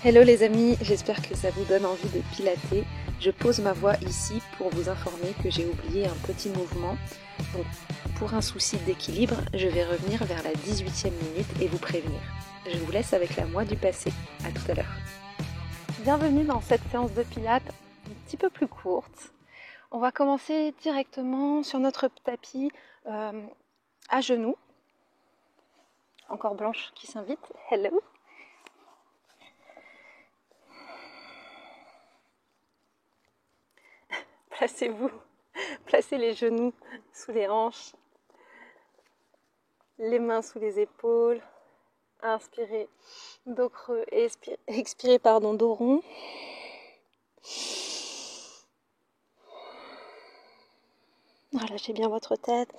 Hello les amis, j'espère que ça vous donne envie de pilater. Je pose ma voix ici pour vous informer que j'ai oublié un petit mouvement. Donc, pour un souci d'équilibre, je vais revenir vers la 18e minute et vous prévenir. Je vous laisse avec la moi du passé. À tout à l'heure. Bienvenue dans cette séance de pilates un petit peu plus courte. On va commencer directement sur notre tapis à genoux. Encore Blanche qui s'invite. Hello. Placez-vous, placez les genoux sous les hanches, les mains sous les épaules. Inspirez, dos creux et expirez, dos rond. Relâchez bien votre tête.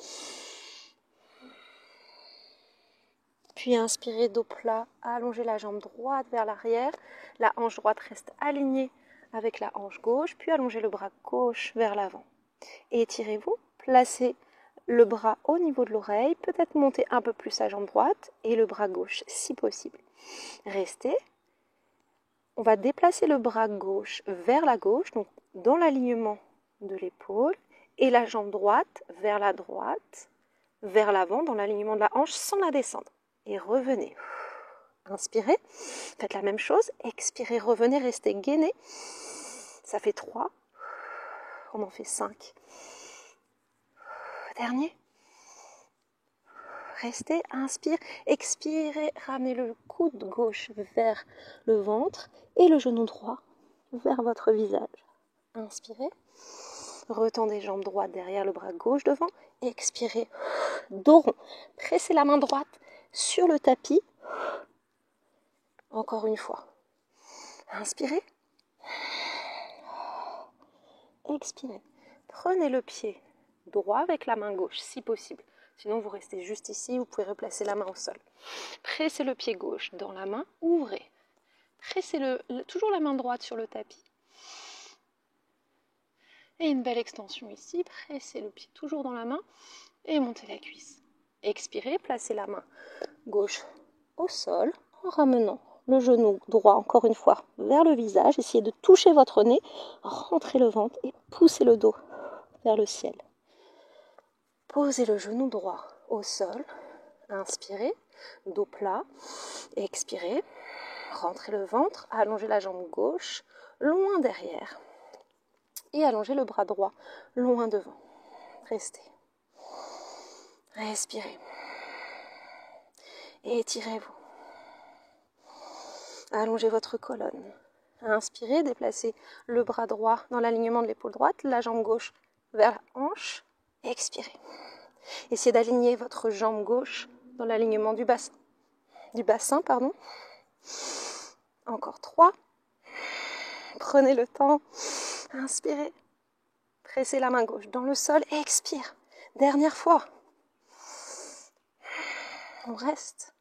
Puis inspirez, dos plat, allongez la jambe droite vers l'arrière. La hanche droite reste alignée avec la hanche gauche, puis allongez le bras gauche vers l'avant. Et étirez-vous, placez le bras au niveau de l'oreille, peut-être monter un peu plus la jambe droite et le bras gauche si possible. Restez. On va déplacer le bras gauche vers la gauche, donc dans l'alignement de l'épaule, et la jambe droite, vers l'avant, dans l'alignement de la hanche, sans la descendre. Et revenez. Inspirez, faites la même chose, expirez, revenez, restez gainé. Ça fait 3, on en fait 5. Dernier. Restez, inspire, expirez, ramenez le coude gauche vers le ventre et le genou droit vers votre visage. Inspirez, retendez jambe droite derrière le bras gauche devant, expirez, dos rond, pressez la main droite sur le tapis. Encore une fois. Inspirez, expirez, prenez le pied droit avec la main gauche si possible. Sinon, vous restez juste ici, vous pouvez replacer la main au sol. Pressez le pied gauche dans la main, ouvrez. Pressez toujours la main droite sur le tapis. Et une belle extension ici. Pressez le pied toujours dans la main et montez la cuisse. Expirez, placez la main gauche au sol en ramenant le genou droit, encore une fois, vers le visage. Essayez de toucher votre nez, rentrez le ventre et poussez le dos vers le ciel. Posez le genou droit au sol. Inspirez, dos plat. Expirez, rentrez le ventre, allongez la jambe gauche, loin derrière. Et allongez le bras droit, loin devant. Restez. Respirez. Et étirez-vous. Allongez votre colonne. Inspirez, déplacez le bras droit dans l'alignement de l'épaule droite, la jambe gauche vers la hanche. Expirez. Essayez d'aligner votre jambe gauche dans l'alignement du bassin. Encore 3. Prenez le temps. Inspirez. Pressez la main gauche dans le sol et expire. Dernière fois. On reste.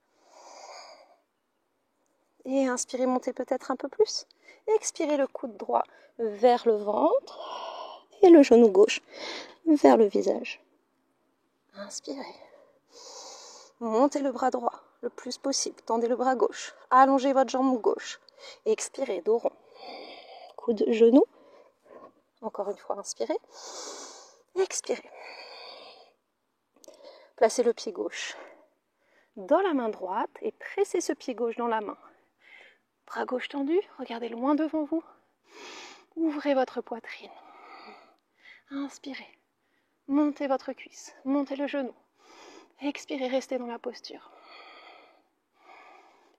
Et inspirez, montez peut-être un peu plus. Expirez le coude droit vers le ventre et le genou gauche vers le visage. Inspirez. Montez le bras droit le plus possible. Tendez le bras gauche. Allongez votre jambe gauche. Expirez, dos rond. Coude, genou. Encore une fois, inspirez. Expirez. Placez le pied gauche dans la main droite et pressez ce pied gauche dans la main. Bras gauche tendu, regardez loin devant vous. Ouvrez votre poitrine. Inspirez. Montez votre cuisse, montez le genou. Expirez, restez dans la posture.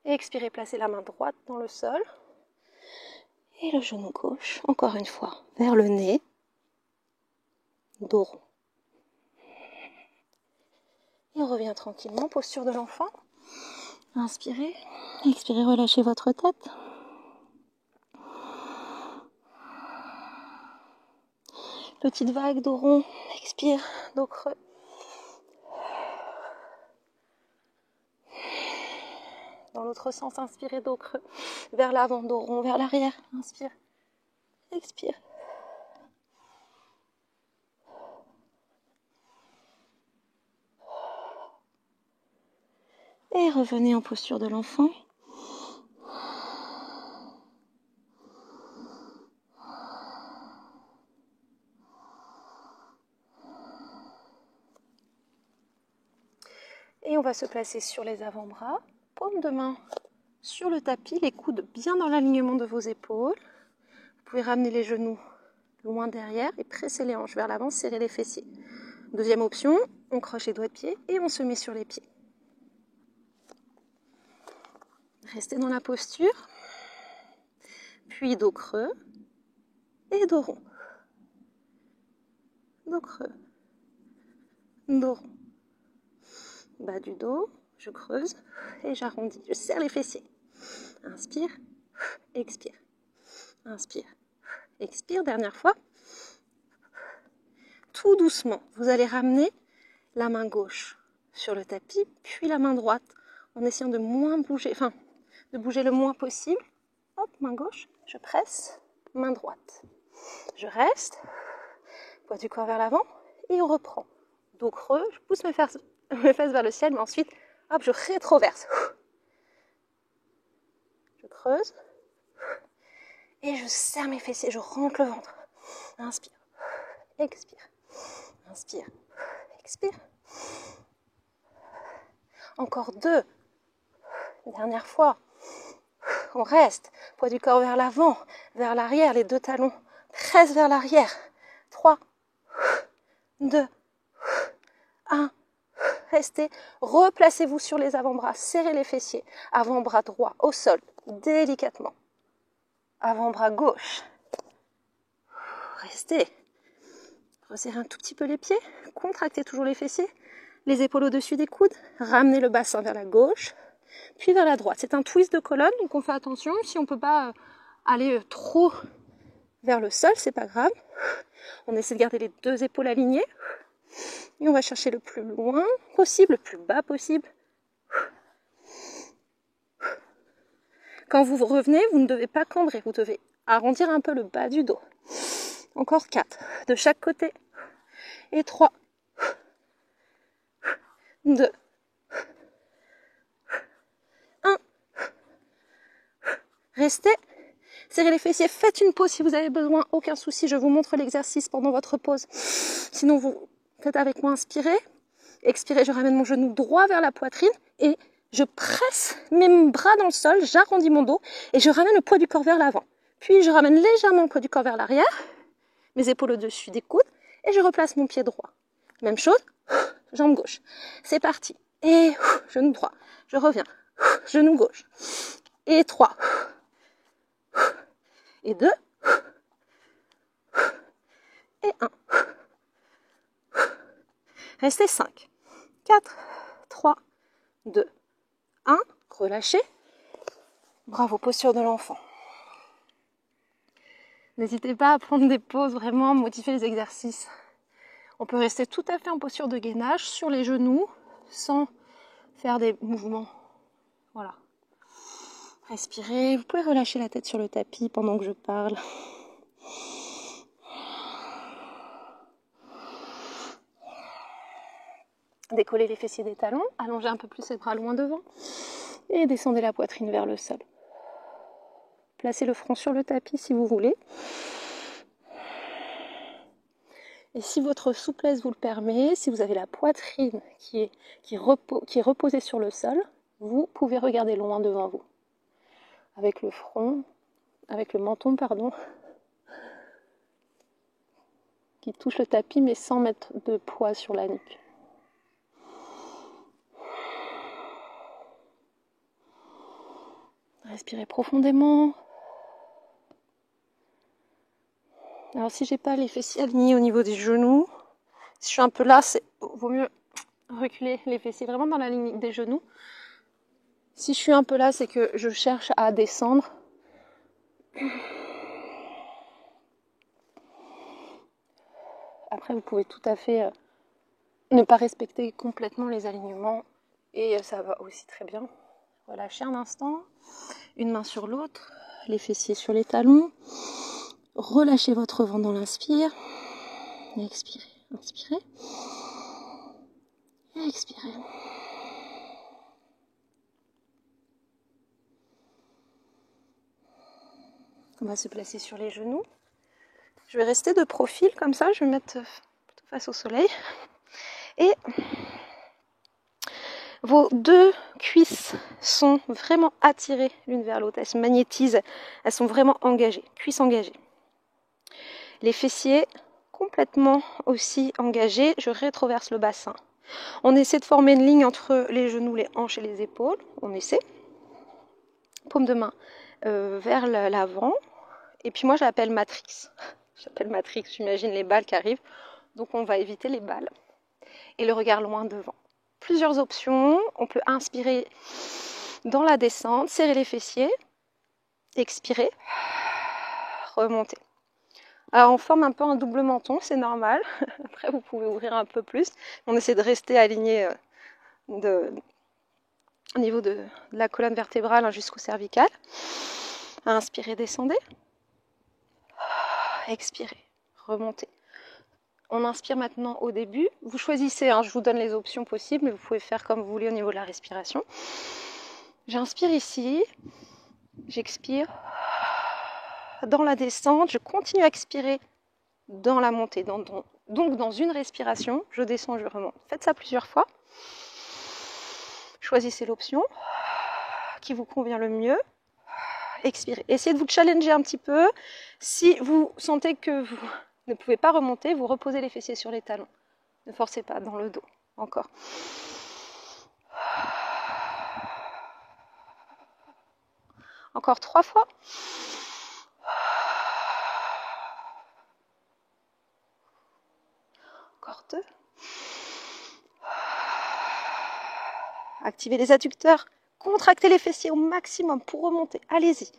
Expirez, placez la main droite dans le sol. Et le genou gauche, encore une fois, vers le nez. Dos rond. Et on revient tranquillement, posture de l'enfant. Inspirez, expirez, relâchez votre tête. Petite vague, dos rond, expire, dos creux. Dans l'autre sens, inspirez, dos creux, vers l'avant, dos rond, vers l'arrière. Inspire, expire. Et revenez en posture de l'enfant. Et on va se placer sur les avant-bras, paume de main sur le tapis, les coudes bien dans l'alignement de vos épaules. Vous pouvez ramener les genoux loin derrière et presser les hanches vers l'avant, serrer les fessiers. Deuxième option, on croche les doigts de pied et on se met sur les pieds. Restez dans la posture, puis dos creux et dos rond. Dos creux, dos rond. Bas du dos, je creuse et j'arrondis. Je serre les fessiers. Inspire, expire. Inspire, expire. Dernière fois. Tout doucement, vous allez ramener la main gauche sur le tapis, puis la main droite, en essayant de moins bouger, de bouger le moins possible. Hop, main gauche, je presse, main droite. Je reste, poids du corps vers l'avant, et on reprend. Dos creux, je pousse mes fesses vers le ciel, mais ensuite, hop, je rétroverse. Je creuse, et je serre mes fessiers, je rentre le ventre. Inspire, expire. Inspire, expire. Encore 2. Dernière fois. On reste. Poids du corps vers l'avant, vers l'arrière, les 2 talons pressent vers l'arrière. 3, 2, 1. Restez. Replacez-vous sur les avant-bras. Serrez les fessiers. Avant-bras droit au sol, délicatement. Avant-bras gauche. Restez. Resserrez un tout petit peu les pieds, contractez toujours les fessiers, les épaules au-dessus des coudes, ramenez le bassin vers la gauche, puis vers la droite. C'est un twist de colonne, donc on fait attention. Si on ne peut pas aller trop vers le sol, c'est pas grave. On essaie de garder les 2 épaules alignées. Et on va chercher le plus loin possible, le plus bas possible. Quand vous revenez, vous ne devez pas cambrer, vous devez arrondir un peu le bas du dos. Encore 4, de chaque côté. Et 3, 2, 1. Restez. Serrez les fessiers. Faites une pause si vous avez besoin. Aucun souci, je vous montre l'exercice pendant votre pause. Sinon, vous faites avec moi. Inspirez. Expirez, je ramène mon genou droit vers la poitrine et je presse mes bras dans le sol. J'arrondis mon dos et je ramène le poids du corps vers l'avant. Puis, je ramène légèrement le poids du corps vers l'arrière. Mes épaules au-dessus des coudes et je replace mon pied droit. Même chose, jambe gauche. C'est parti. Et genou droit. Je reviens. Genou gauche. Et 3. Et 2. Et 1. Restez 5. 4. 3. 2. 1. Relâchez. Bravo, posture de l'enfant. N'hésitez pas à prendre des pauses, vraiment modifier les exercices. On peut rester tout à fait en posture de gainage sur les genoux sans faire des mouvements. Voilà. Respirez. Vous pouvez relâcher la tête sur le tapis pendant que je parle. Décollez les fessiers des talons. Allongez un peu plus les bras loin devant. Et descendez la poitrine vers le sol. Placez le front sur le tapis si vous voulez. Et si votre souplesse vous le permet, si vous avez la poitrine qui est reposée sur le sol, vous pouvez regarder loin devant vous. Avec le front, avec le menton, qui touche le tapis mais sans mettre de poids sur la nuque. Respirez profondément. Alors si j'ai pas les fessiers alignés au niveau des genoux, si je suis un peu là, vaut mieux reculer les fessiers vraiment dans la ligne des genoux. Si je suis un peu là, c'est que je cherche à descendre. Après, vous pouvez tout à fait ne pas respecter complètement les alignements et ça va aussi très bien. Relâchez un instant, une main sur l'autre, les fessiers sur les talons. Relâchez votre ventre dans l'inspire. Expirez, inspirez. Expirez. On va se placer sur les genoux. Je vais rester de profil comme ça. Je vais me mettre plutôt face au soleil. Et Vos deux cuisses sont vraiment attirées l'une vers l'autre. Elles se magnétisent. Elles sont vraiment engagées. Cuisses engagées. Les fessiers complètement aussi engagés. Je rétroverse le bassin. On essaie de former une ligne entre les genoux, les hanches et les épaules. On essaie. Paume de main vers l'avant. Et puis moi, j'appelle Matrix. J'appelle Matrix. J'imagine les balles qui arrivent. Donc on va éviter les balles. Et le regard loin devant. Plusieurs options, on peut inspirer dans la descente, serrer les fessiers, expirer, remonter. Alors on forme un peu un double menton, c'est normal, après vous pouvez ouvrir un peu plus, on essaie de rester aligné au niveau de la colonne vertébrale jusqu'au cervical. Inspirez, descendez, expirez, remontez. On inspire maintenant au début. Vous choisissez, je vous donne les options possibles, mais vous pouvez faire comme vous voulez au niveau de la respiration. J'inspire ici, j'expire dans la descente, je continue à expirer dans la montée. Donc dans une respiration, je descends, je remonte. Faites ça plusieurs fois. Choisissez l'option qui vous convient le mieux. Expirez. Essayez de vous challenger un petit peu. Si vous sentez que vous ne pouvez pas remonter, vous reposez les fessiers sur les talons. Ne forcez pas dans le dos. Encore. Encore 3 fois. Encore 2. Activez les adducteurs. Contractez les fessiers au maximum pour remonter. Allez-y.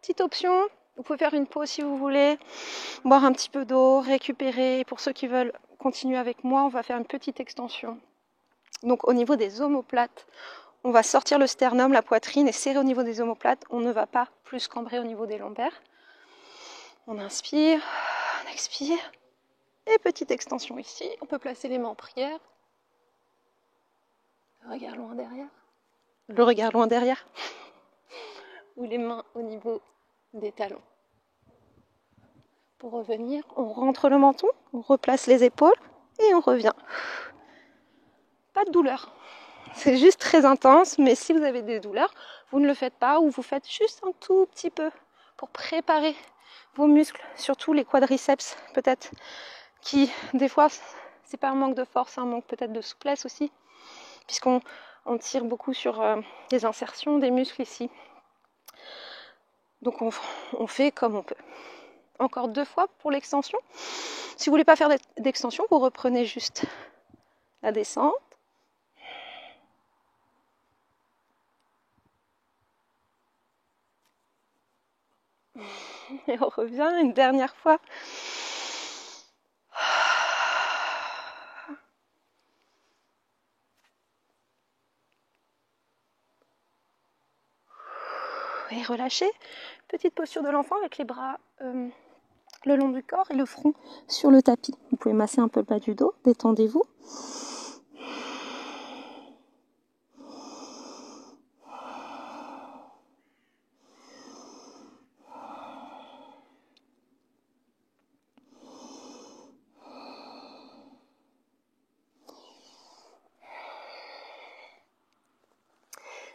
Petite option, vous pouvez faire une pause si vous voulez, boire un petit peu d'eau, récupérer. Pour ceux qui veulent continuer avec moi, on va faire une petite extension. Donc au niveau des omoplates, on va sortir le sternum, la poitrine et serrer au niveau des omoplates. On ne va pas plus cambrer au niveau des lombaires. On inspire, on expire. Et petite extension ici. On peut placer les mains en prière. Le regard loin derrière. Le regard loin derrière. Ou les mains au niveau des talons. Pour revenir, on rentre le menton, on replace les épaules et on revient. Pas de douleur. C'est juste très intense, mais si vous avez des douleurs, vous ne le faites pas ou vous faites juste un tout petit peu pour préparer vos muscles, surtout les quadriceps peut-être, qui des fois, c'est pas un manque de force, un manque peut-être de souplesse aussi, puisqu'on tire beaucoup sur les insertions des muscles ici. Donc on fait comme on peut. Encore 2 fois pour l'extension. Si vous voulez pas faire d'extension, vous reprenez juste la descente. Et on revient une dernière fois. Et relâchez. Petite posture de l'enfant avec les bras le long du corps et le front sur le tapis. Vous pouvez masser un peu le bas du dos, détendez-vous.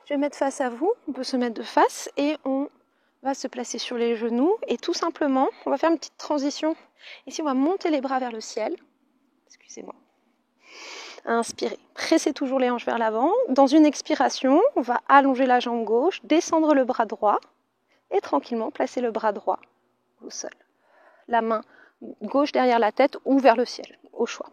Je vais mettre face à vous, on peut se mettre de face et on va se placer sur les genoux et tout simplement, on va faire une petite transition. Ici, on va monter les bras vers le ciel. Excusez-moi. Inspirez. Pressez toujours les hanches vers l'avant. Dans une expiration, on va allonger la jambe gauche, descendre le bras droit et tranquillement placer le bras droit au sol. La main gauche derrière la tête ou vers le ciel, au choix.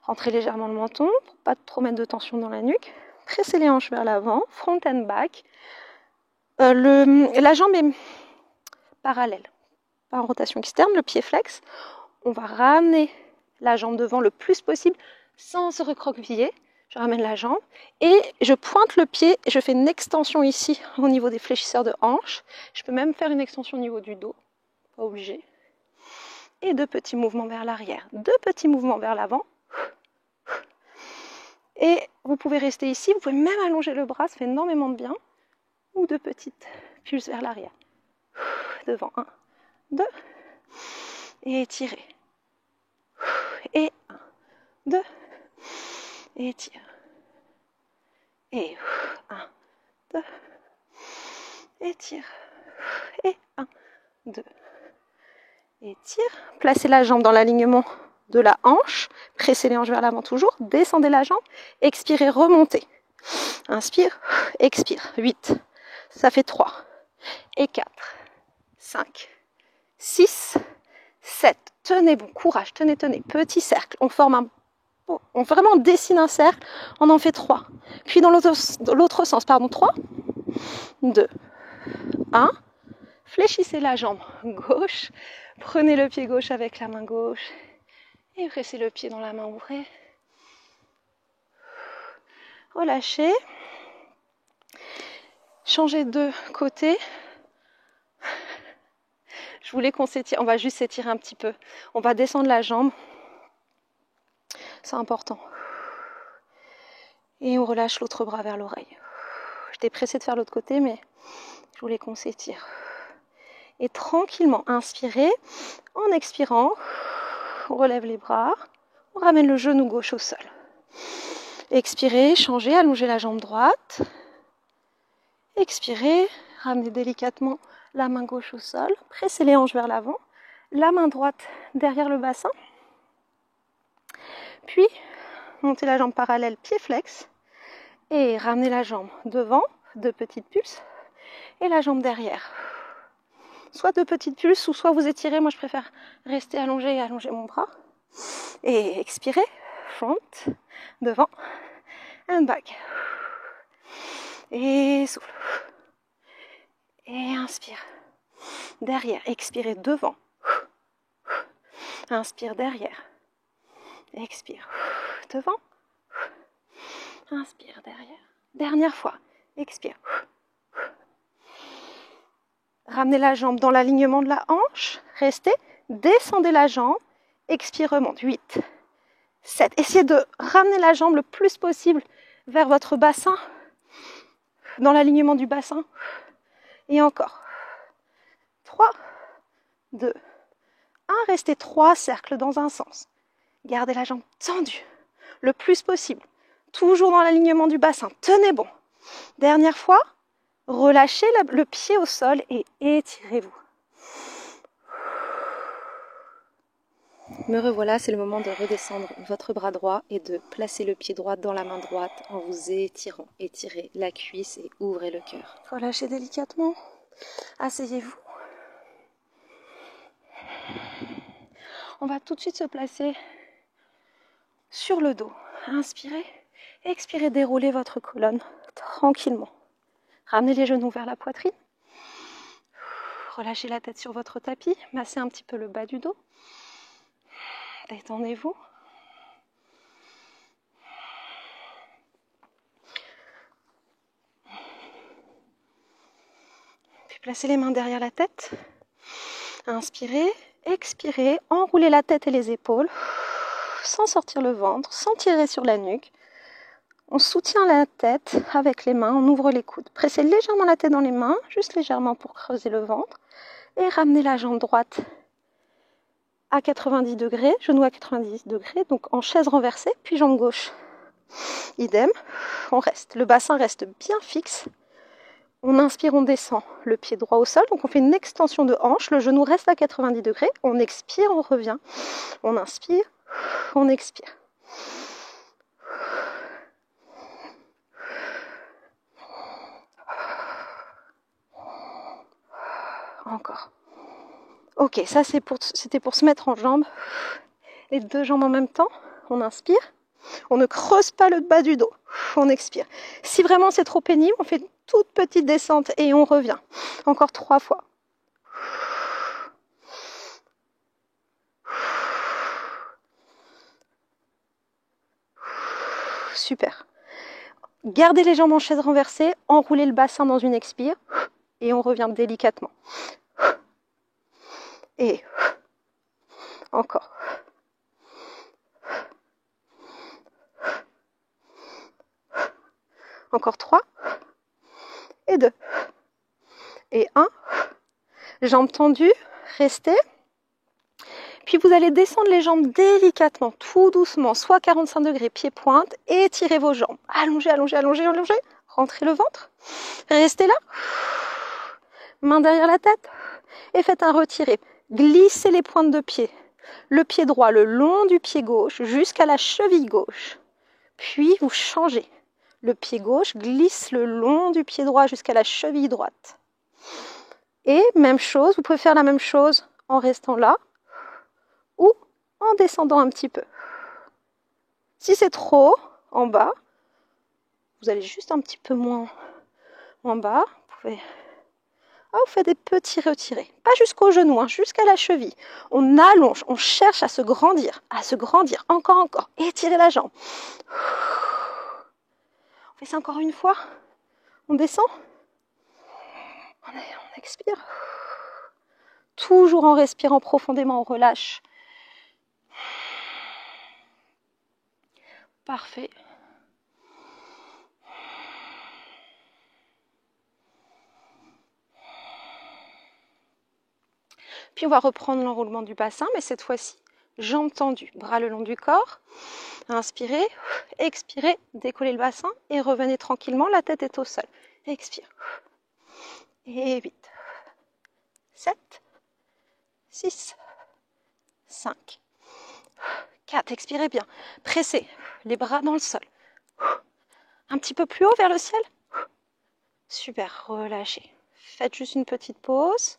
Rentrez légèrement le menton pour ne pas trop mettre de tension dans la nuque. Pressez les hanches vers l'avant, front and back. La jambe est parallèle, pas en rotation externe, le pied flex. On va ramener la jambe devant le plus possible sans se recroqueviller. Je ramène la jambe et je pointe le pied et je fais une extension ici au niveau des fléchisseurs de hanches. Je peux même faire une extension au niveau du dos, pas obligé. Et 2 petits mouvements vers l'arrière, 2 petits mouvements vers l'avant. Et vous pouvez rester ici, vous pouvez même allonger le bras, ça fait énormément de bien. Ou 2 petites pulses vers l'arrière. Devant, 1, 2. Et étirez. 2. Étire. Et 1, 2. Étire. Et 1, 2. Étire. Placez la jambe dans l'alignement de la hanche. Pressez les hanches vers l'avant toujours. Descendez la jambe. Expirez, remontez. Inspire, expire. 8. Ça fait 3. Et 4. 5. 6. 7. Tenez bon, courage, tenez. Petit cercle. On forme on vraiment dessine un cercle. On en fait 3. Puis dans l'autre sens, pardon. 3. 2. 1. Fléchissez la jambe gauche. Prenez le pied gauche avec la main gauche. Et pressez le pied dans la main ouvrée. Relâchez. Changez de côté. Je voulais qu'on s'étire. On va juste s'étirer un petit peu. On va descendre la jambe. C'est important. Et on relâche l'autre bras vers l'oreille. J'étais pressée de faire l'autre côté, mais je voulais qu'on s'étire. Et tranquillement, inspirez. En expirant, on relève les bras. On ramène le genou gauche au sol. Expirez, changez, allongez la jambe droite. Expirez, ramenez délicatement la main gauche au sol. Pressez les hanches vers l'avant. La main droite derrière le bassin. Puis, montez la jambe parallèle, pied flex. Et ramenez la jambe devant, 2 petites pulses. Et la jambe derrière. Soit 2 petites pulses, ou soit vous étirez. Moi, je préfère rester allongé et allonger mon bras. Et expirez, front, devant, and back. Et souffle. Et inspire. Derrière, expirez devant. Inspire derrière. Expire. Devant. Inspire derrière. Dernière fois. Expire. Ramenez la jambe dans l'alignement de la hanche. Restez. Descendez la jambe. Expire, remonte. 8. 7. Essayez de ramener la jambe le plus possible vers votre bassin. Dans l'alignement du bassin. Et encore. 3. 2. 1. Restez 3 cercles dans un sens. Gardez la jambe tendue. Le plus possible. Toujours dans l'alignement du bassin. Tenez bon. Dernière fois. Relâchez le pied au sol et étirez-vous. Me revoilà, c'est le moment de redescendre votre bras droit et de placer le pied droit dans la main droite en vous étirant. Étirez la cuisse et ouvrez le cœur. Relâchez délicatement. Asseyez-vous. On va tout de suite se placer sur le dos. Inspirez. Expirez, déroulez votre colonne tranquillement. Ramenez les genoux vers la poitrine. Relâchez la tête sur votre tapis. Massez un petit peu le bas du dos. Détendez-vous. Puis placez les mains derrière la tête. Inspirez, expirez, enroulez la tête et les épaules sans sortir le ventre, sans tirer sur la nuque. On soutient la tête avec les mains, on ouvre les coudes. Pressez légèrement la tête dans les mains, juste légèrement pour creuser le ventre. Et ramenez la jambe droite à 90 degrés, genou à 90 degrés, donc en chaise renversée, puis jambe gauche. Idem, on reste. Le bassin reste bien fixe. On inspire, on descend le pied droit au sol, donc on fait une extension de hanche, le genou reste à 90 degrés, on expire, on revient. On inspire, on expire. Encore. Ok, ça c'était pour se mettre en jambes. Les 2 jambes en même temps. On inspire. On ne creuse pas le bas du dos. On expire. Si vraiment c'est trop pénible, on fait une toute petite descente et on revient. Encore 3 fois. Super. Gardez les jambes en chaise renversée. Enroulez le bassin dans une expire. Et on revient délicatement. Et encore. Encore 3. Et 2. Et 1. Jambes tendues. Restez. Puis vous allez descendre les jambes délicatement, tout doucement, soit 45 degrés, pied pointe, étirez vos jambes. Allongez, allongez, allongez, allongez. Rentrez le ventre. Restez là. Main derrière la tête. Et faites un retiré. Glissez les pointes de pied. Le pied droit le long du pied gauche jusqu'à la cheville gauche. Puis vous changez. Le pied gauche glisse le long du pied droit jusqu'à la cheville droite. Et même chose, vous pouvez faire la même chose en restant là ou en descendant un petit peu. Si c'est trop en bas, vous allez juste un petit peu moins en bas. Vous faites des petits retirés. Pas jusqu'au genou, hein, jusqu'à la cheville. On allonge, on cherche à se grandir, encore, encore. Étirez la jambe. On fait ça encore une fois. On descend. On expire. Toujours en respirant profondément, on relâche. Parfait. Puis on va reprendre l'enroulement du bassin, mais cette fois-ci, jambes tendues, bras le long du corps. Inspirez, expirez, décollez le bassin et revenez tranquillement, la tête est au sol. Expire. Et 8, 7, 6, 5, 4, expirez bien. Pressez les bras dans le sol. Un petit peu plus haut vers le ciel. Super, relâchez. Faites juste une petite pause.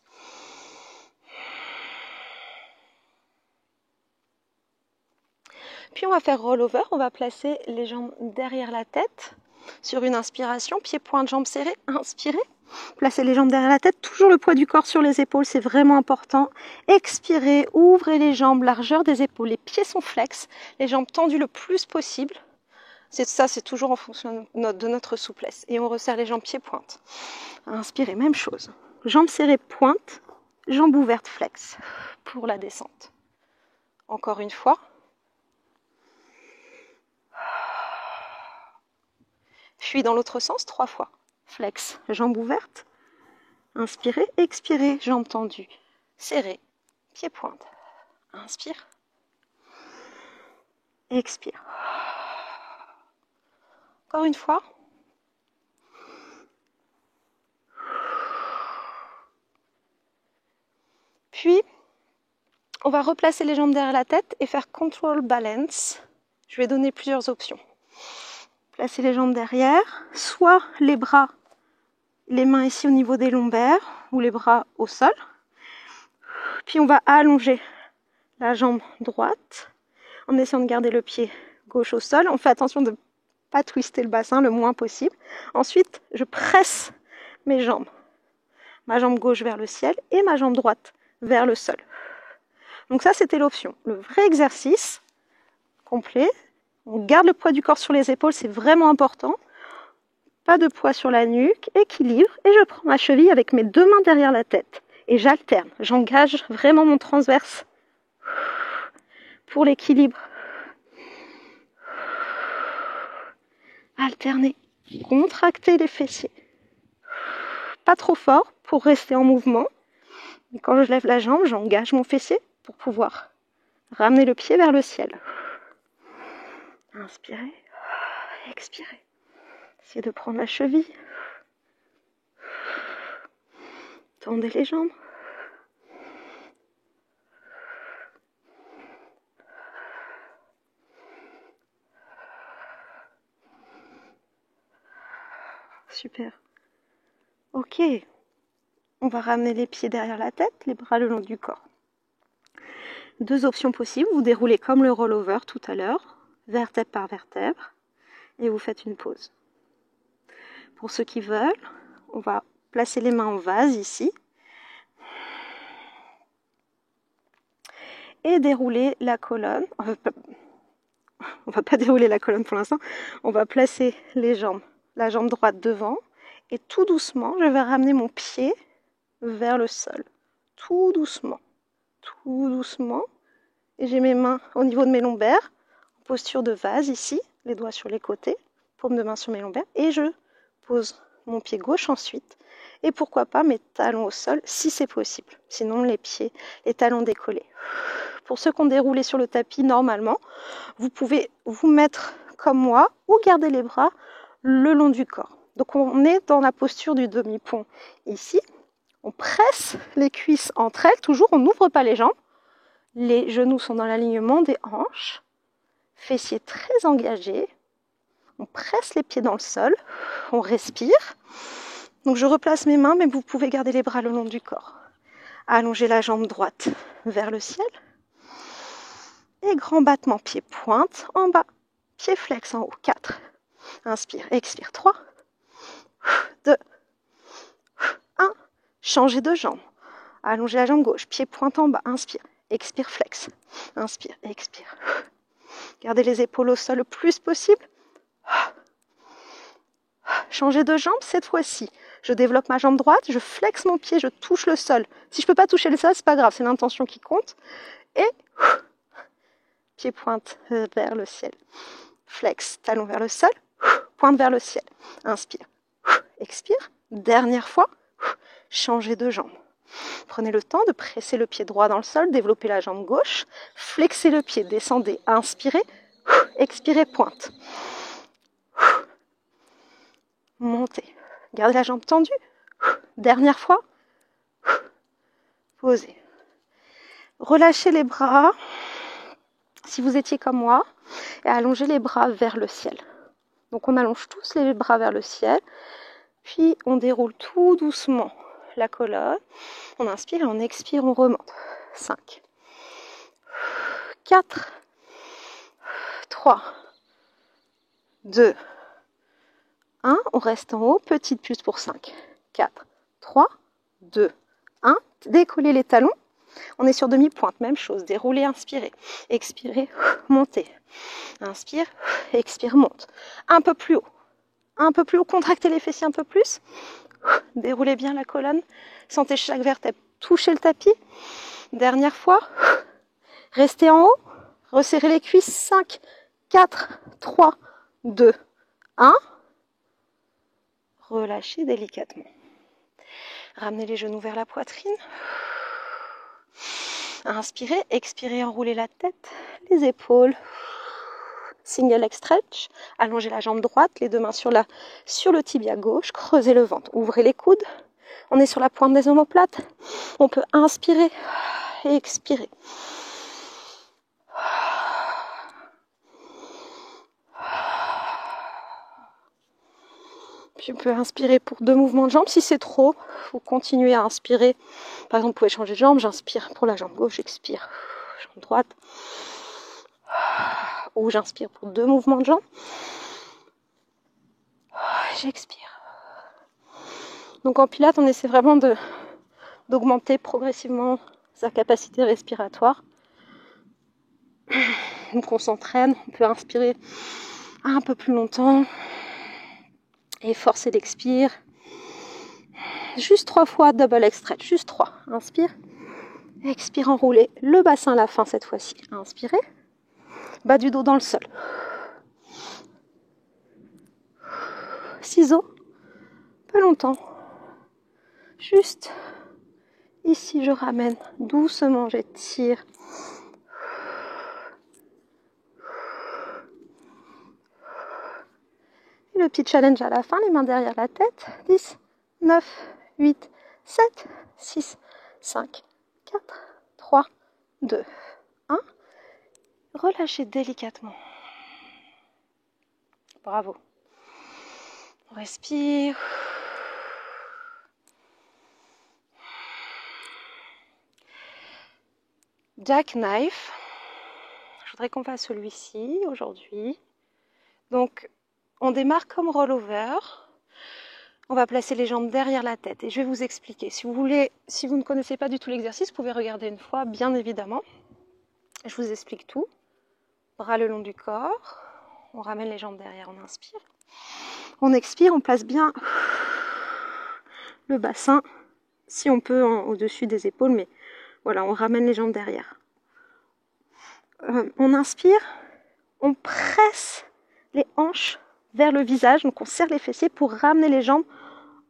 Puis on va faire roll-over, on va placer les jambes derrière la tête sur une inspiration, pieds pointe, jambes serrées, inspirez. Placez les jambes derrière la tête, toujours le poids du corps sur les épaules, c'est vraiment important. Expirez, ouvrez les jambes, largeur des épaules, les pieds sont flex, les jambes tendues le plus possible. C'est toujours en fonction de notre souplesse. Et on resserre les jambes pieds pointe. Inspirez, même chose. Jambes serrées, pointe, jambes ouvertes, flex pour la descente. Encore une fois. Puis dans l'autre sens, 3 fois. Flex, jambes ouvertes. Inspirez, expirez, jambes tendues. Serrez, pieds pointe. Inspire. Expire. Encore une fois. Puis, on va replacer les jambes derrière la tête et faire control balance. Je vais donner plusieurs options. Placez les jambes derrière, soit les bras, les mains ici au niveau des lombaires ou les bras au sol. Puis on va allonger la jambe droite en essayant de garder le pied gauche au sol. On fait attention de ne pas twister le bassin le moins possible. Ensuite, je presse mes jambes. Ma jambe gauche vers le ciel et ma jambe droite vers le sol. Donc ça, c'était l'option. Le vrai exercice complet. On garde le poids du corps sur les épaules, c'est vraiment important. Pas de poids sur la nuque, équilibre. Et je prends ma cheville avec mes 2 mains derrière la tête. Et j'alterne. J'engage vraiment mon transverse pour l'équilibre. Alterner. Contracter les fessiers. Pas trop fort pour rester en mouvement. Et quand je lève la jambe, j'engage mon fessier pour pouvoir ramener le pied vers le ciel. Inspirez, expirez. Essayez de prendre la cheville. Tendez les jambes. Super. Ok. On va ramener les pieds derrière la tête, les bras le long du corps. 2 options possibles. Vous déroulez comme le rollover tout à l'heure, vertèbre par vertèbre, et vous faites une pause. Pour ceux qui veulent, on va placer les mains en vase ici et dérouler la colonne. On va pas dérouler la colonne pour l'instant. On va placer les jambes, la jambe droite devant et tout doucement, je vais ramener mon pied vers le sol. Tout doucement. Tout doucement. Et j'ai mes mains au niveau de mes lombaires, en posture de vase ici, les doigts sur les côtés, paume de main sur mes lombaires, et je pose mon pied gauche ensuite, Et pourquoi pas mes talons au sol si c'est possible. Sinon les pieds, les talons décollés. Pour ceux qui ont déroulé sur le tapis normalement, vous pouvez vous mettre comme moi ou garder les bras le long du corps. Donc on est dans la posture du demi-pont ici. On presse les cuisses entre elles, toujours on n'ouvre pas les jambes. Les genoux sont dans l'alignement des hanches. Fessiers très engagés. On presse les pieds dans le sol. On respire. Donc je replace mes mains, mais vous pouvez garder les bras le long du corps. Allongez la jambe droite vers le ciel. Et grand battement, pied pointe en bas, pied flex en haut. 4. Inspire, expire. 3, 2, 1. Changez de jambe. Allongez la jambe gauche, pied pointe en bas. Inspire, expire, flex. Inspire, expire. Gardez les épaules au sol le plus possible. Changez de jambe cette fois-ci. Je développe ma jambe droite, je flexe mon pied, je touche le sol. Si je ne peux pas toucher le sol, c'est pas grave, c'est l'intention qui compte. Et pied pointe vers le ciel. Flex, talon vers le sol, pointe vers le ciel. Inspire, expire. Dernière fois, changez de jambe. Prenez le temps de presser le pied droit dans le sol, développez la jambe gauche, flexez le pied, descendez, inspirez, expirez, pointe. Montez. Gardez la jambe tendue. Dernière fois. Posez. Relâchez les bras, si vous étiez comme moi, et allongez les bras vers le ciel. Donc on allonge tous les bras vers le ciel, puis on déroule tout doucement la colonne. On inspire et on expire, on remonte. 5, 4, 3, 2, 1, on reste en haut, petite pulse pour 5, 4, 3, 2, 1, décollez les talons, on est sur demi-pointe, même chose, déroulez, inspirez, expirez, montez, inspire, expire, monte, un peu plus haut, contractez les fessiers un peu plus, déroulez bien la colonne, sentez chaque vertèbre toucher le tapis, dernière fois, restez en haut, resserrez les cuisses, 5, 4, 3, 2, 1, relâchez délicatement. Ramenez les genoux vers la poitrine. Inspirez, expirez, enroulez la tête, les épaules. Single leg stretch. Allongez la jambe droite, les deux mains sur le tibia gauche. Creusez le ventre. Ouvrez les coudes. On est sur la pointe des omoplates. On peut inspirer et expirer. Puis on peut inspirer pour 2 mouvements de jambes. Si c'est trop, il faut continuer à inspirer. Par exemple, vous pouvez changer de jambe. J'inspire pour la jambe gauche, j'expire. Jambe droite. Ou j'inspire pour 2 mouvements de jambes. J'expire. Donc en pilates, on essaie vraiment d'augmenter progressivement sa capacité respiratoire. Donc on s'entraîne, on peut inspirer un peu plus longtemps. Et forcer l'expire. Juste 3 fois double leg stretch. Juste 3. Inspire. Expire, enroulez le bassin à la fin cette fois-ci. Inspirez. Bas du dos dans le sol. Ciseaux. Pas longtemps. Juste ici, je ramène doucement, j'étire. Et le petit challenge à la fin, les mains derrière la tête. 10, 9, 8, 7, 6, 5, 4, 3, 2, 1. Relâchez délicatement. Bravo. On respire. Jackknife. Je voudrais qu'on fasse celui-ci aujourd'hui. Donc, on démarre comme rollover. On va placer les jambes derrière la tête. Et je vais vous expliquer. Si vous ne connaissez pas du tout l'exercice, vous pouvez regarder une fois, bien évidemment. Je vous explique tout. Bras le long du corps. On ramène les jambes derrière, on inspire. On expire, on place bien le bassin, si on peut, au-dessus des épaules. Mais voilà, on ramène les jambes derrière. On inspire, on presse les hanches vers le visage. Donc on serre les fessiers pour ramener les jambes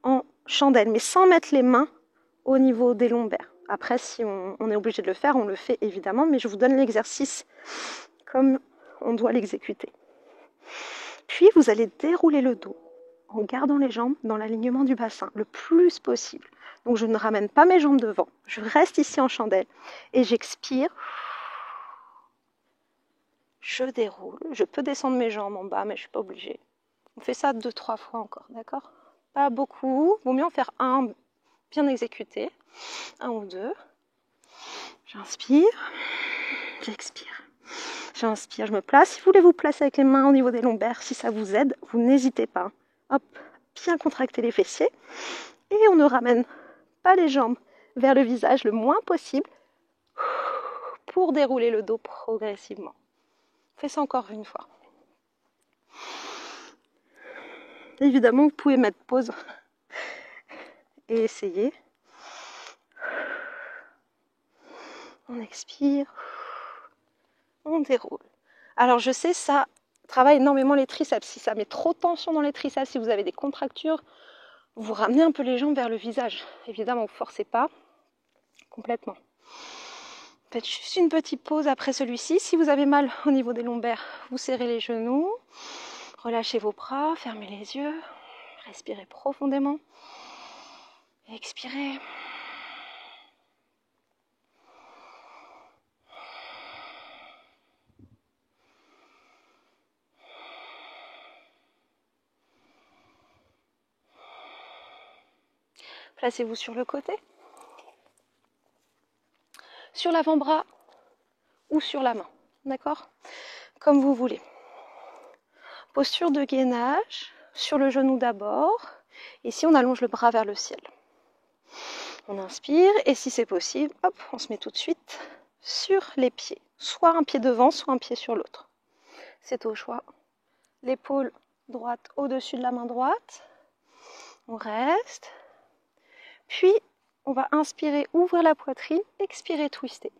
en chandelle, mais sans mettre les mains au niveau des lombaires. Après, si on est obligé de le faire, on le fait évidemment, mais je vous donne l'exercice comme on doit l'exécuter. Puis, vous allez dérouler le dos en gardant les jambes dans l'alignement du bassin le plus possible. Donc, je ne ramène pas mes jambes devant. Je reste ici en chandelle et j'expire. Je déroule. Je peux descendre mes jambes en bas, mais je ne suis pas obligée. On fait ça 2-3 fois encore, d'accord? Pas beaucoup. Vaut mieux en faire un bien exécuté. 1 ou 2. J'inspire. J'expire. J'inspire, je me place. Si vous voulez vous placer avec les mains au niveau des lombaires, si ça vous aide, vous n'hésitez pas. Hop, bien contracter les fessiers. Et on ne ramène pas les jambes vers le visage le moins possible pour dérouler le dos progressivement. Faites ça encore une fois. Évidemment, vous pouvez mettre pause et essayer. On expire. On déroule. Alors je sais, ça travaille énormément les triceps. Si ça met trop de tension dans les triceps, si vous avez des contractures, vous ramenez un peu les jambes vers le visage. Évidemment, vous ne forcez pas complètement. Faites juste une petite pause après celui-ci. Si vous avez mal au niveau des lombaires, vous serrez les genoux. Relâchez vos bras, fermez les yeux. Respirez profondément. Expirez. Placez-vous sur le côté, sur l'avant-bras ou sur la main, d'accord? Comme vous voulez. Posture de gainage, sur le genou d'abord. Ici, on allonge le bras vers le ciel. On inspire et si c'est possible, hop, on se met tout de suite sur les pieds. Soit un pied devant, soit un pied sur l'autre. C'est au choix. L'épaule droite au-dessus de la main droite. On reste. Puis, on va inspirer, ouvrir la poitrine, expirer, twister.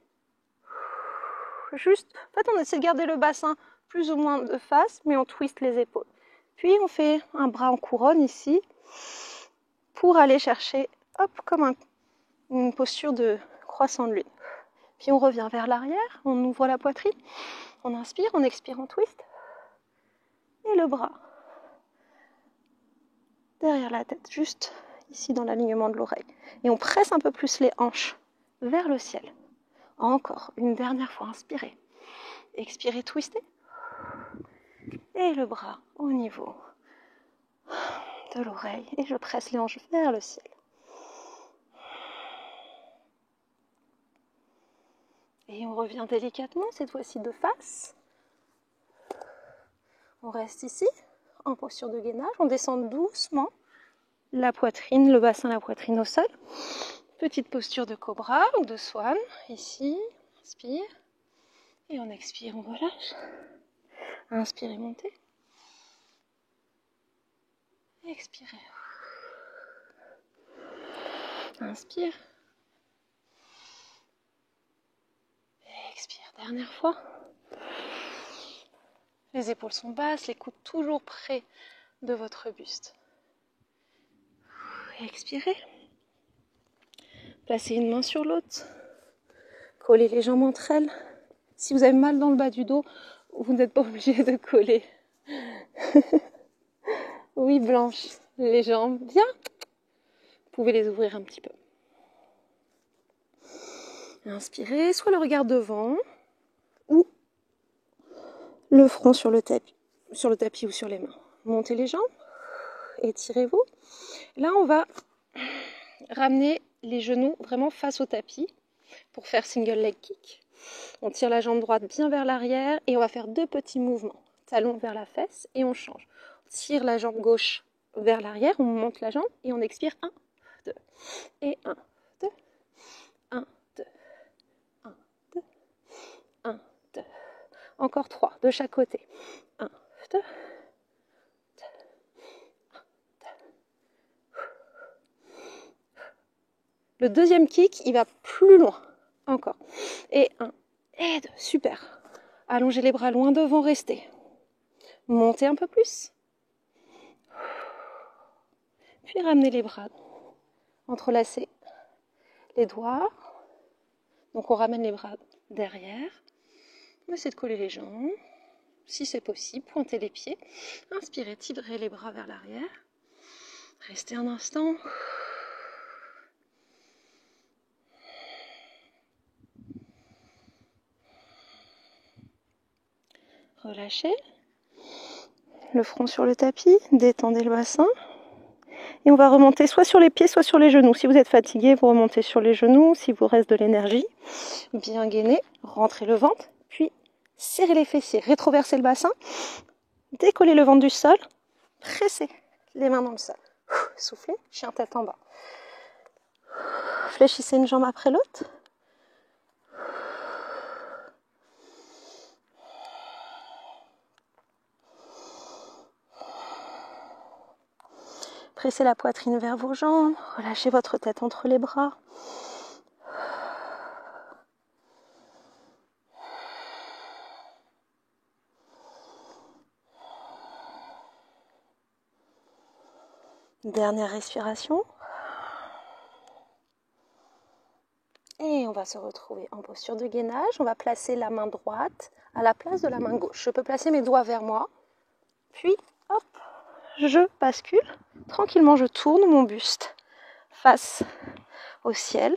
Juste, en fait, on essaie de garder le bassin plus ou moins de face, mais on twiste les épaules. Puis, on fait un bras en couronne ici, pour aller chercher, hop, comme une posture de croissant de lune. Puis, on revient vers l'arrière, on ouvre la poitrine, on inspire, on expire, on twist. Et le bras derrière la tête, juste ici dans l'alignement de l'oreille. Et on presse un peu plus les hanches vers le ciel. Encore, une dernière fois, inspirez. Expirez, twistez. Et le bras au niveau de l'oreille. Et je presse les hanches vers le ciel. Et on revient délicatement, cette fois-ci de face. On reste ici, en posture de gainage. On descend doucement la poitrine, le bassin, la poitrine au sol. Petite posture de cobra ou de swan. Ici, inspire. Et on expire, on relâche. Inspirez, montez. Expirez. Inspire. Expire, dernière fois. Les épaules sont basses, les coudes toujours près de votre buste. Expirez. Placez une main sur l'autre. Collez les jambes entre elles. Si vous avez mal dans le bas du dos, vous n'êtes pas obligé de coller. Oui, Blanche, les jambes, bien. Vous pouvez les ouvrir un petit peu. Inspirez, soit le regard devant, ou le front sur le tapis ou sur les mains. Montez les jambes, étirez-vous. Là, on va ramener les genoux vraiment face au tapis pour faire single leg kick. On tire la jambe droite bien vers l'arrière et on va faire 2 petits mouvements. Talon vers la fesse et on change. On tire la jambe gauche vers l'arrière, on monte la jambe et on expire 1, 2 et 1, 2, 1, 2, 1, 2, 1, 2. Encore 3 de chaque côté. 1, 2, 2, 1, 2. Le deuxième kick, il va plus loin. Encore. Et 1, et 2. Super. Allongez les bras loin devant, restez. Montez un peu plus. Puis ramenez les bras Entrelacer les doigts. Donc on ramène les bras derrière. On essaie de coller les jambes. Si c'est possible, pointez les pieds. Inspirez, tirez les bras vers l'arrière. Restez un instant. Relâchez. Le front sur le tapis. Détendez le bassin. Et on va remonter soit sur les pieds, soit sur les genoux. Si vous êtes fatigué, vous remontez sur les genoux. Si vous reste de l'énergie, bien gainé, rentrez le ventre. Puis serrez les fessiers, rétroversez le bassin. Décollez le ventre du sol. Pressez les mains dans le sol. Soufflez, chien tête en bas. Fléchissez une jambe après l'autre. Pressez la poitrine vers vos jambes. Relâchez votre tête entre les bras. Dernière respiration. Et on va se retrouver en posture de gainage. On va placer la main droite à la place de la main gauche. Je peux placer mes doigts vers moi. Puis, hop, je bascule. Tranquillement, je tourne mon buste face au ciel.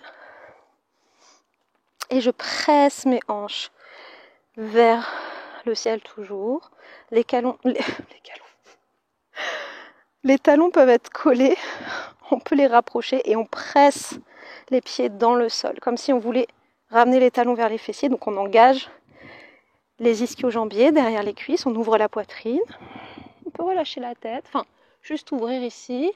Et je presse mes hanches vers le ciel toujours. Les talons peuvent être collés. On peut les rapprocher et on presse les pieds dans le sol. Comme si on voulait ramener les talons vers les fessiers. Donc on engage les ischio-jambiers derrière les cuisses. On ouvre la poitrine. On peut relâcher la tête. Enfin, juste ouvrir ici.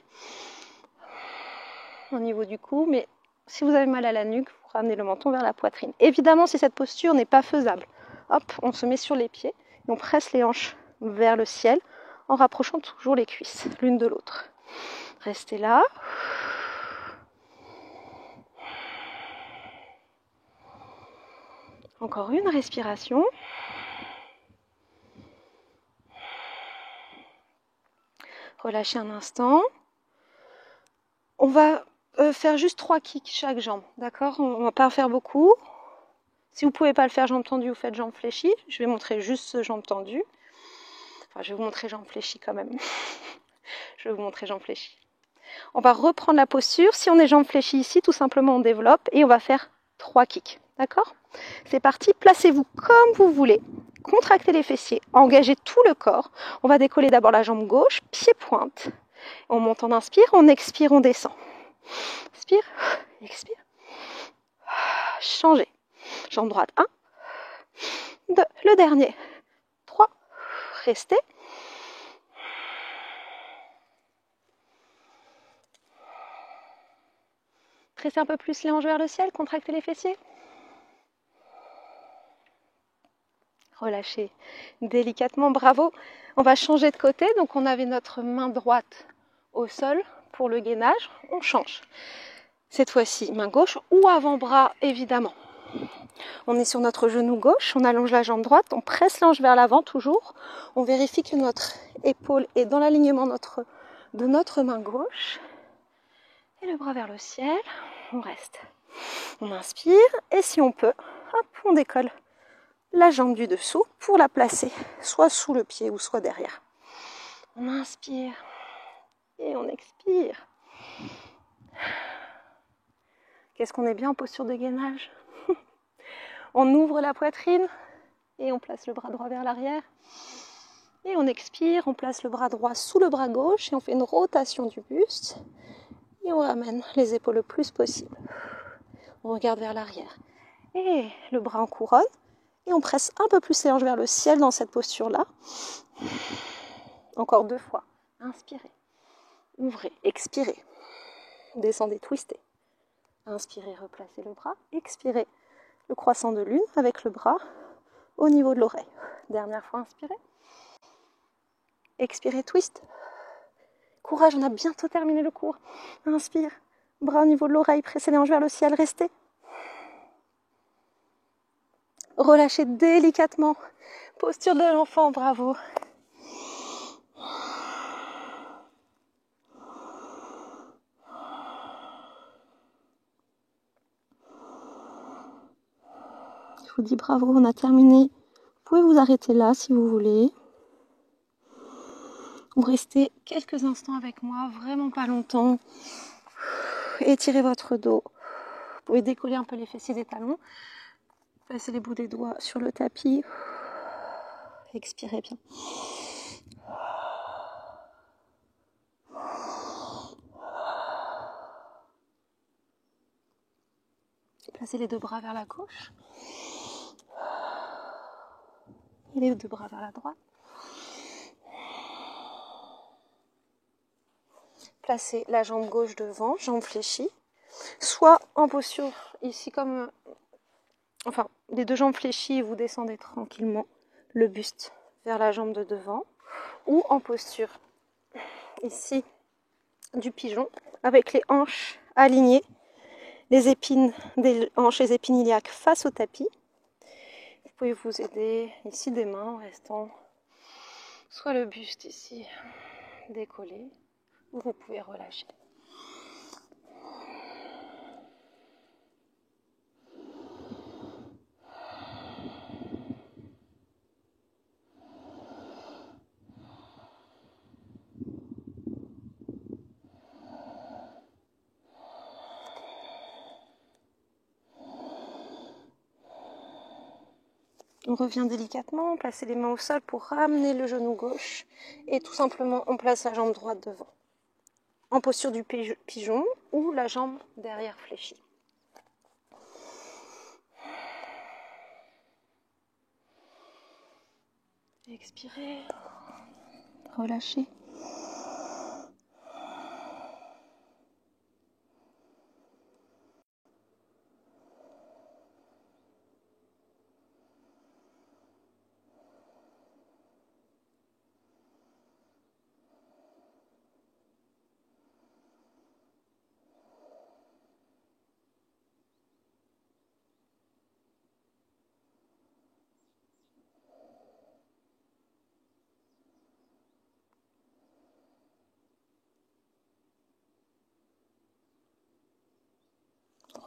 Au niveau du cou. Mais si vous avez mal à la nuque, vous ramenez le menton vers la poitrine. Évidemment, si cette posture n'est pas faisable, hop, on se met sur les pieds. Et on presse les hanches vers le ciel en rapprochant toujours les cuisses l'une de l'autre. Restez là. Encore une respiration. Relâchez un instant. On va faire juste 3 kicks chaque jambe, d'accord? On ne va pas en faire beaucoup. Si vous ne pouvez pas le faire jambes tendues, vous faites jambes fléchies. Je vais montrer juste jambes tendues. Enfin, je vais vous montrer jambes fléchies quand même. Je vais vous montrer jambes fléchies. On va reprendre la posture. Si on est jambes fléchies ici, tout simplement on développe et on va faire 3 kicks. D'accord? C'est parti. Placez-vous comme vous voulez. Contractez les fessiers. Engagez tout le corps. On va décoller d'abord la jambe gauche, pied pointe. On monte, on inspire, on expire, on descend. Inspire, expire. Changez. Jambe droite, 1, 2, le dernier. 3, restez. Pressez un peu plus les hanches vers le ciel, contractez les fessiers. Relâchez délicatement, bravo. On va changer de côté, donc on avait notre main droite au sol pour le gainage, on change. Cette fois-ci, main gauche ou avant-bras, évidemment. On est sur notre genou gauche, on allonge la jambe droite, on presse l'ange vers l'avant toujours. On vérifie que notre épaule est dans l'alignement de notre main gauche. Et le bras vers le ciel, on reste. On inspire et si on peut, hop, on décolle la jambe du dessous pour la placer soit sous le pied ou soit derrière. On inspire et on expire. Qu'est-ce qu'on est bien en posture de gainage. On ouvre la poitrine et on place le bras droit vers l'arrière. Et on expire, on place le bras droit sous le bras gauche et on fait une rotation du buste. Et on ramène les épaules le plus possible. On regarde vers l'arrière. Et le bras en couronne. Et on presse un peu plus les hanches vers le ciel dans cette posture-là. Encore 2 fois. Inspirez. Ouvrez. Expirez. Descendez, twistez. Inspirez, replacez le bras. Expirez. Le croissant de lune avec le bras au niveau de l'oreille. Dernière fois, inspirez. Expirez, twist. Courage, on a bientôt terminé le cours. Inspire. Bras au niveau de l'oreille, pressez les hanches vers le ciel, restez. Relâchez délicatement. Posture de l'enfant, bravo. vous dis bravo, on a terminé. Vous pouvez vous arrêter là si vous voulez. Ou rester quelques instants avec moi, vraiment pas longtemps. Étirez votre dos. Vous pouvez décoller un peu les fessiers des talons. Placez les bouts des doigts sur le tapis. Expirez bien. Placez les deux bras vers la gauche. Et les deux bras vers la droite. Placez la jambe gauche devant, jambe fléchie. Soit en posture ici comme... Enfin, les deux jambes fléchies et vous descendez tranquillement le buste vers la jambe de devant. Ou en posture ici du pigeon avec les hanches alignées. Les épines des hanches, les épines iliaques face au tapis. Vous pouvez vous aider ici des mains en restant soit le buste ici décollé, ou vous pouvez relâcher. On revient délicatement, placez les mains au sol pour ramener le genou gauche et tout simplement on place la jambe droite devant. En posture du pigeon ou la jambe derrière fléchie. Expirez, relâchez.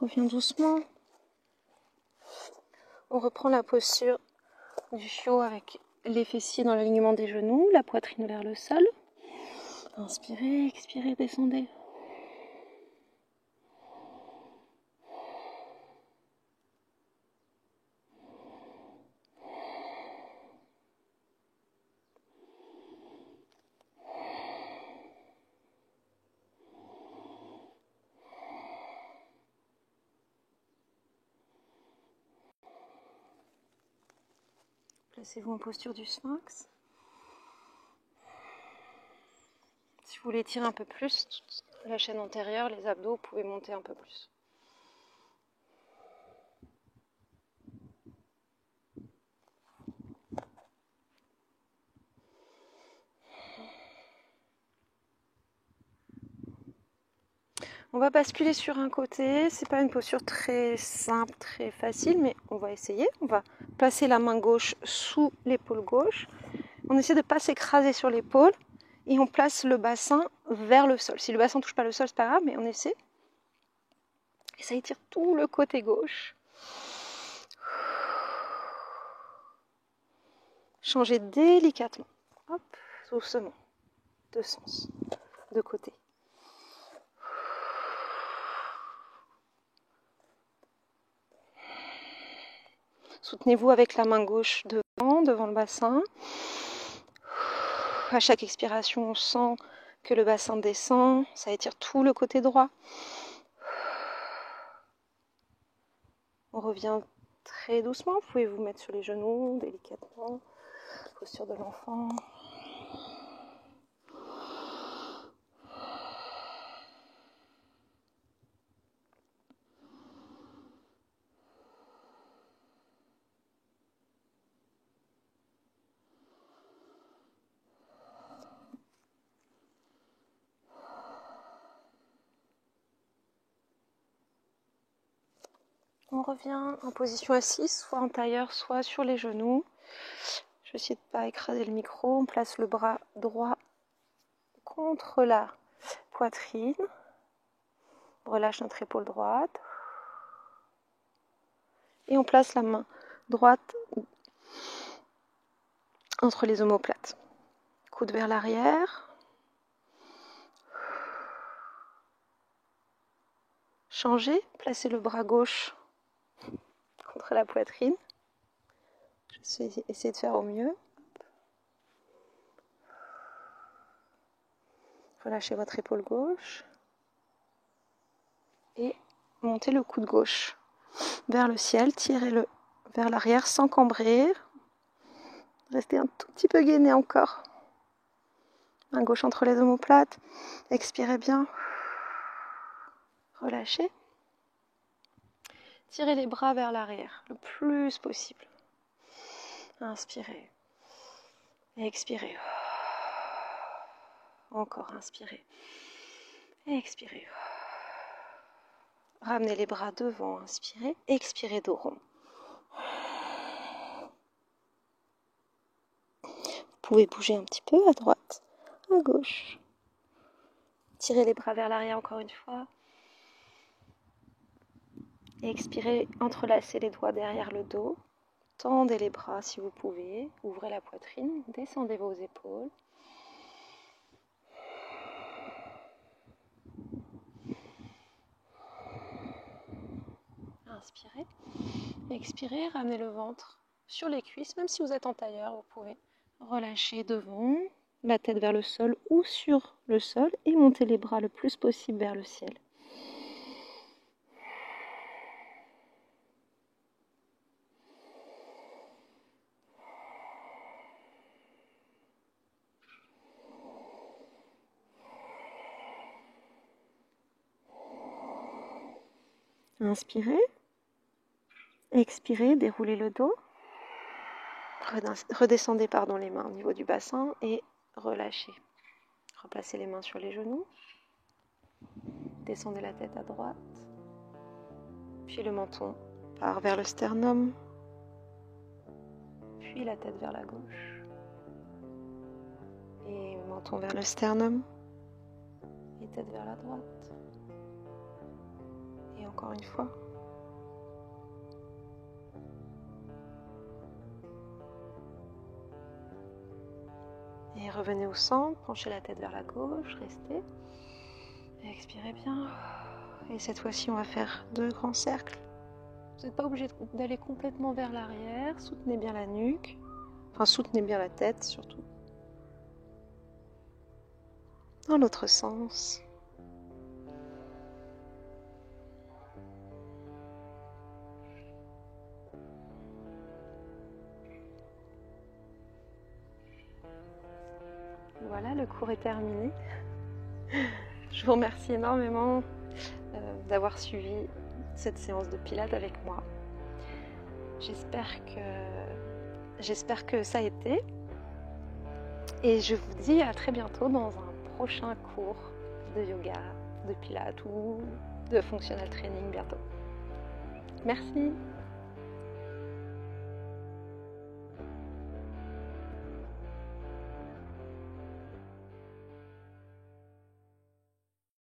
On revient doucement. On reprend la posture du chiot avec les fessiers dans l'alignement des genoux, la poitrine vers le sol. Inspirez, expirez, descendez. Placez-vous en posture du sphinx. Si vous voulez tirer un peu plus, la chaîne antérieure, les abdos, vous pouvez monter un peu plus. On va basculer sur un côté. C'est pas une posture très simple, très facile, mais on va essayer. On va placer la main gauche sous l'épaule gauche. On essaie de ne pas s'écraser sur l'épaule et on place le bassin vers le sol. Si le bassin ne touche pas le sol, c'est pas grave, mais on essaie. Et ça étire tout le côté gauche. Changez délicatement. Hop, doucement. De sens, de côté. Soutenez-vous avec la main gauche devant le bassin. À chaque expiration, on sent que le bassin descend. Ça étire tout le côté droit. On revient très doucement. Vous pouvez vous mettre sur les genoux délicatement. Posture de l'enfant. On revient en position assise, soit en tailleur, soit sur les genoux. Je vais essayer de ne pas écraser le micro. On place le bras droit contre la poitrine. On relâche notre épaule droite. Et on place la main droite entre les omoplates. Coude vers l'arrière. Changez, placez le bras gauche contre la poitrine. Je vais essayer de faire au mieux. Relâchez votre épaule gauche. Et montez le coude gauche vers le ciel. Tirez-le vers l'arrière sans cambrer. Restez un tout petit peu gainé encore. Main gauche entre les omoplates. Expirez bien. Relâchez. Tirez les bras vers l'arrière le plus possible. Inspirez. Expirez. Encore, inspirez. Expirez. Ramenez les bras devant, inspirez. Expirez, dos rond. Vous pouvez bouger un petit peu à droite, à gauche. Tirez les bras vers l'arrière encore une fois. Expirez, entrelacez les doigts derrière le dos. Tendez les bras si vous pouvez. Ouvrez la poitrine, descendez vos épaules. Inspirez. Expirez, ramenez le ventre sur les cuisses. Même si vous êtes en tailleur, vous pouvez relâcher devant, la tête vers le sol ou sur le sol et monter les bras le plus possible vers le ciel. Inspirez, expirez, déroulez le dos, redescendez les mains au niveau du bassin et relâchez. Replacez les mains sur les genoux, descendez la tête à droite, puis le menton part vers le sternum, puis la tête vers la gauche, et menton vers le sternum, et tête vers la droite. Et encore une fois. Et revenez au centre, penchez la tête vers la gauche, restez. Et expirez bien. Et cette fois-ci, on va faire 2 grands cercles. Vous n'êtes pas obligé d'aller complètement vers l'arrière. Soutenez bien la nuque. Enfin, soutenez bien la tête surtout. Dans l'autre sens. Voilà, le cours est terminé. Je vous remercie énormément d'avoir suivi cette séance de pilates avec moi. J'espère que ça a été. Et je vous dis à très bientôt dans un prochain cours de yoga, de pilates ou de functional training bientôt. Merci.